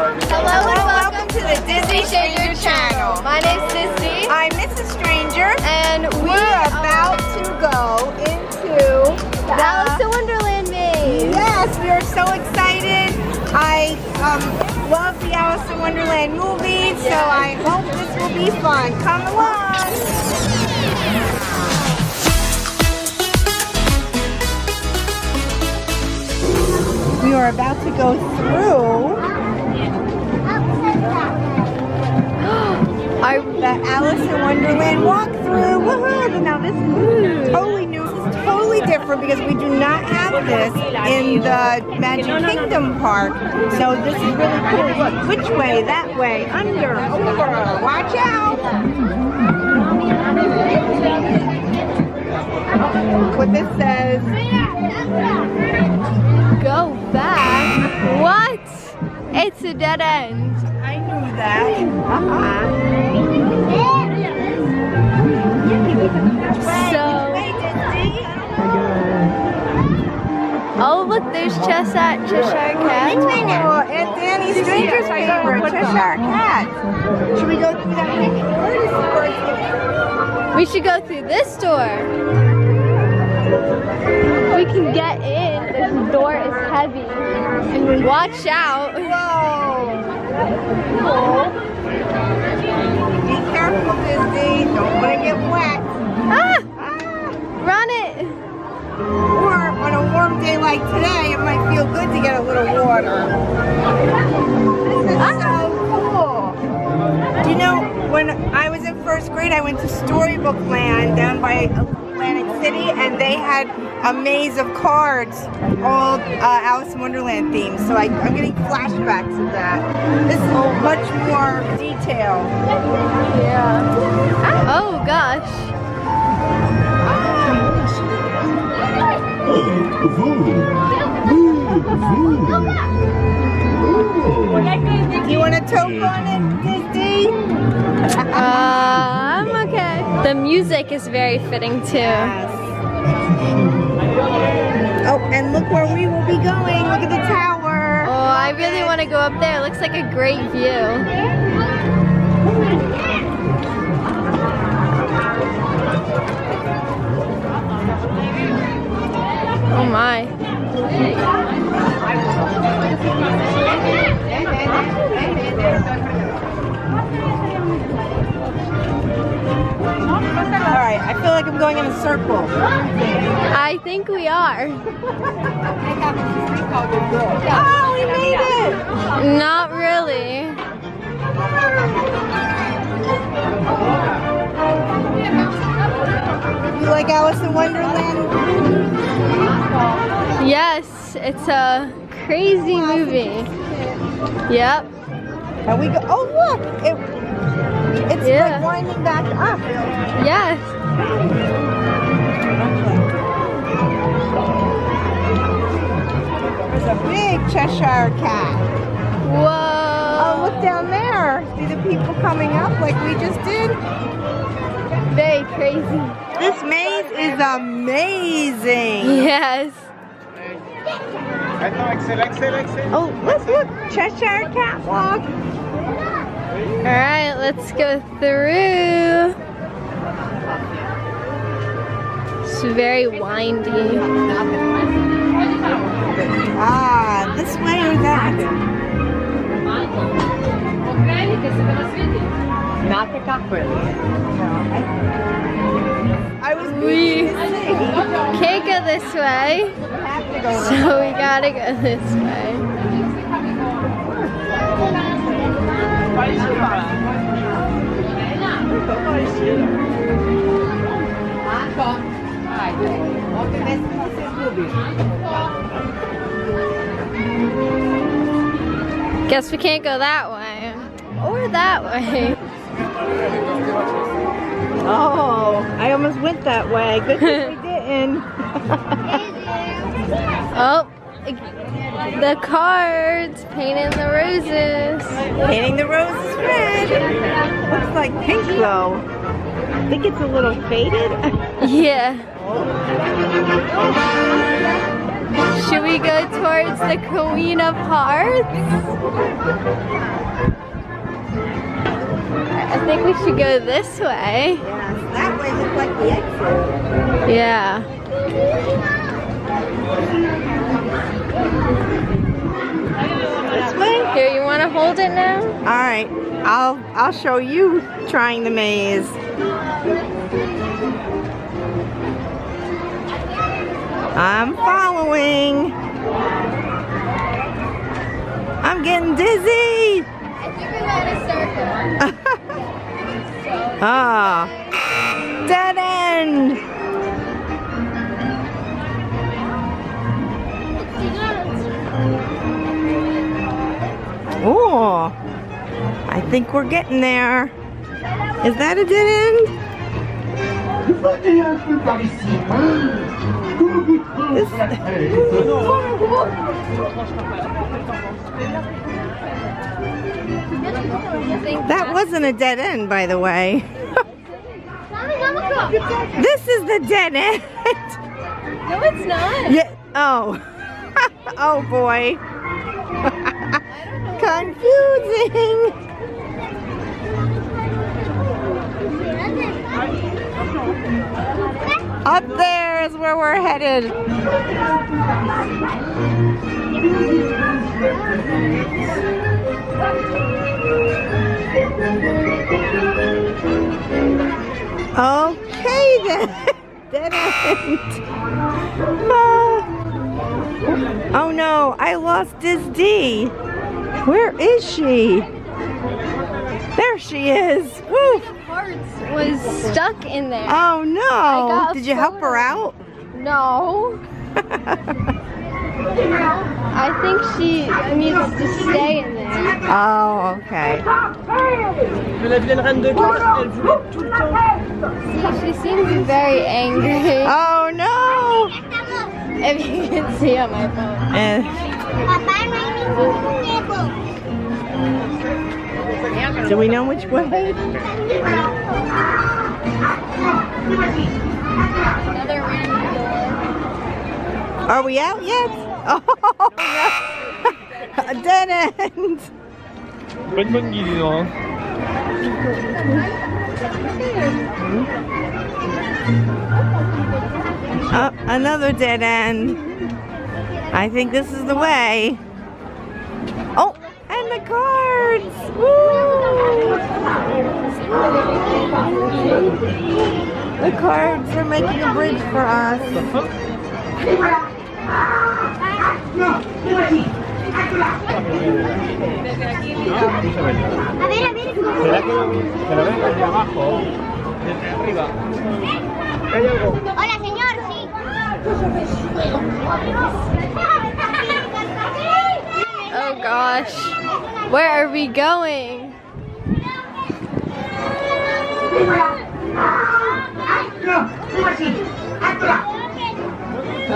Hello and welcome to the Disney Stranger channel. My name's Disney. I'm Mrs. Stranger, and we're about to go into the Alice in Wonderland maze. Yes, we are so excited. I love the Alice in Wonderland movies, so I hope this will be fun. Come along. We are about to go through the Alice in Wonderland walkthrough. Woohoo! Now this is totally new. This is totally different because we do not have this in the Magic Kingdom park. So this is really cool. Look, which way? That way. Under. Over. Watch out. Look what this says. Go back? What? It's a dead end. I knew that. So. Oh look, there's Cheshire Cat. Oh, and Danny's Stranger's favorite, Cheshire Cat. Should we go through that next door? We should go through this door. We can get in. This door is heavy. Watch out. Whoa. Cool. Be careful, Disney. Don't want to get wet. Ah! Run it. Or on a warm day like today, it might feel good to get a little water. This is so cool. Do you know, when I was in first grade, I went to Storybook Land down by Atlantic City, and they had a maze of cards, all Alice in Wonderland themed. So I'm getting flashbacks of that. This is much more detail. Yeah. Oh gosh. Do you want to toke on it, Disney? I'm okay. The music is very fitting too. Yes. Oh, and look where we will be going. Look at the tower. Oh, I really want to go up there. It looks like a great view. Oh my. Alright, I feel like I'm going in a circle. I think we are. Oh, we made it! Not really. You like Alice in Wonderland? Yes, it's a crazy movie. Yep. And we go, oh look! It's like winding back up. Yes. There's a big Cheshire Cat. Whoa. Oh, look down there. See the people coming up like we just did? Very crazy. This maze is amazing. Yes. Oh, look, Cheshire Cat walk. Alright, let's go through. It's very windy. Ah, this way or that? I was We can't go this way, so we gotta go this way. Guess we can't go that way. Or that way. Oh, I almost went that way. Good thing we didn't. Oh, the cards, painting the roses. Painting the roses red. Looks like pink though. I think it's a little faded. Yeah. Should we go towards the Queen of Hearts? I think we should go this way. Yes, that way looks like the exit. Yeah. This way? Here, you want to hold it now? All right, I'll show you trying the maze. I'm following. I'm getting dizzy. I think we got a circle. Ah, dead end. Oh, I think we're getting there. Is that a dead end? That wasn't a dead end, by the way. This is the dead end. No, it's not. Yeah. Oh. Oh boy. Confusing. Up there is where we're headed. Okay then. Dead end. Oh no, I lost Disney. Where is she? There she is. Woo. Hearts was stuck in there. Oh no. got a Did you help her out? No. I think she needs to stay in there. Oh, okay. She seems very angry. Oh no. If you can see on my phone. Do we know which way? Another random door. Are we out yet? Oh no. A dead end. Oh, another dead end. I think this is the way. Oh, and the cards. Woo! The cards are making a bridge for us. Hola, señor, sí. Oh gosh. Where are we going?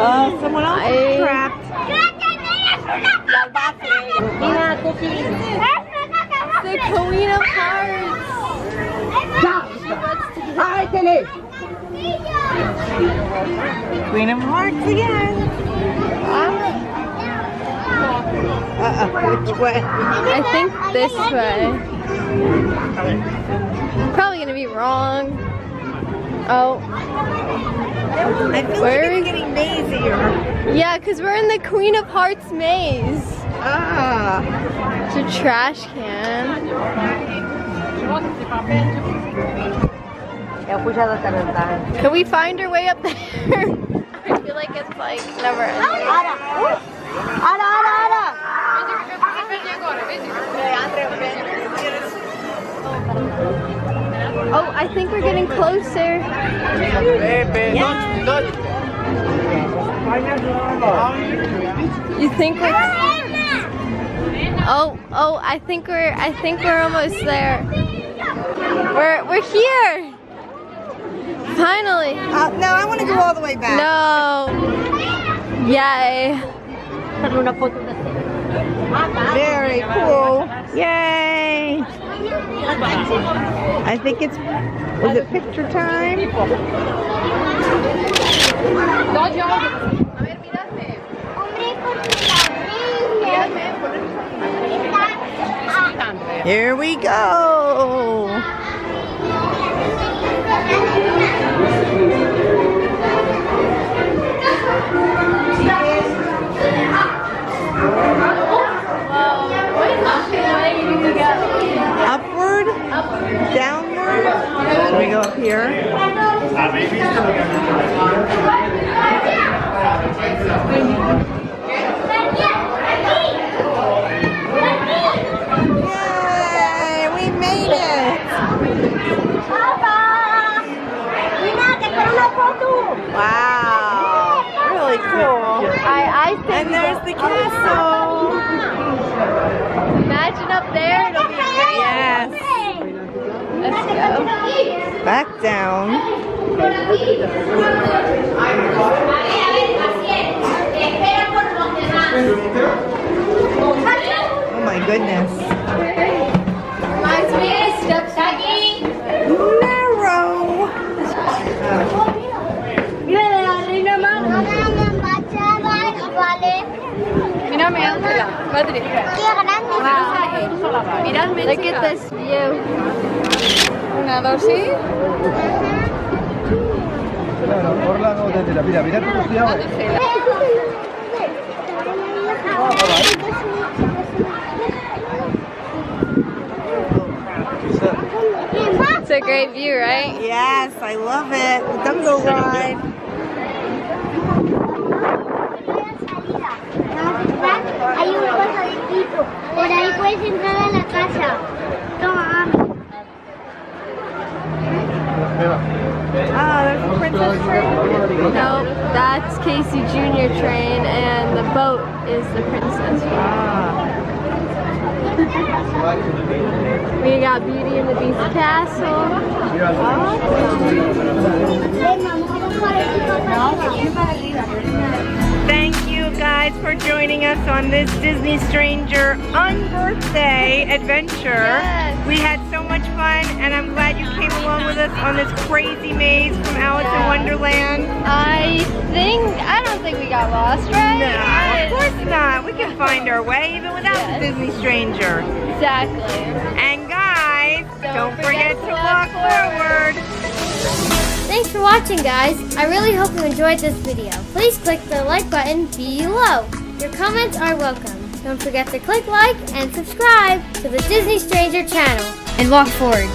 Oh, someone else is trapped. The Queen of Hearts. Queen of Hearts again. Which way? I think this way. Probably gonna be wrong. Oh. I feel Where like are it's we? getting mazier. Yeah, because we're in the Queen of Hearts maze. Ah. It's a trash can. Can we find our way up there? I feel like it's like never ending. Oh, I think we're getting closer. You think we're? Oh, I think we're almost there. We're here. Finally. No, I want to go all the way back. No. Yay. Very cool. Yay. I think is it picture time? Hombre, Here we go. Upward? Downward? Should we go up here? Yay! We made it! Wow! Really cool. I think. And there's the castle. Imagine up there. It'll be great. Yes. Let's go. Back down. Oh my goodness. Reminds me of steps. Narrow. Look at this view. It's a great view, right? Yes, I love it. Don't go ride. Hay un pasadito. Por ahí puedes entrar a la casa. Toma. Oh, there's a princess train. Nope, that's Casey Jr. train, and the boat is the princess. We got Beauty and the Beast castle. Thank you guys for joining us on this Disney Stranger unbirthday adventure. Yes. We had so much fun, and I'm glad you came along with us on this crazy maze from Alice in Wonderland. I don't think we got lost, right? No, of course not. We can find our way even without the Disney Stranger. Exactly. And guys, don't forget to walk forward. Thanks for watching, guys. I really hope you enjoyed this video. Please click the like button below. Your comments are welcome. Don't forget to click like and subscribe to the Disney Stranger channel. And walk forward.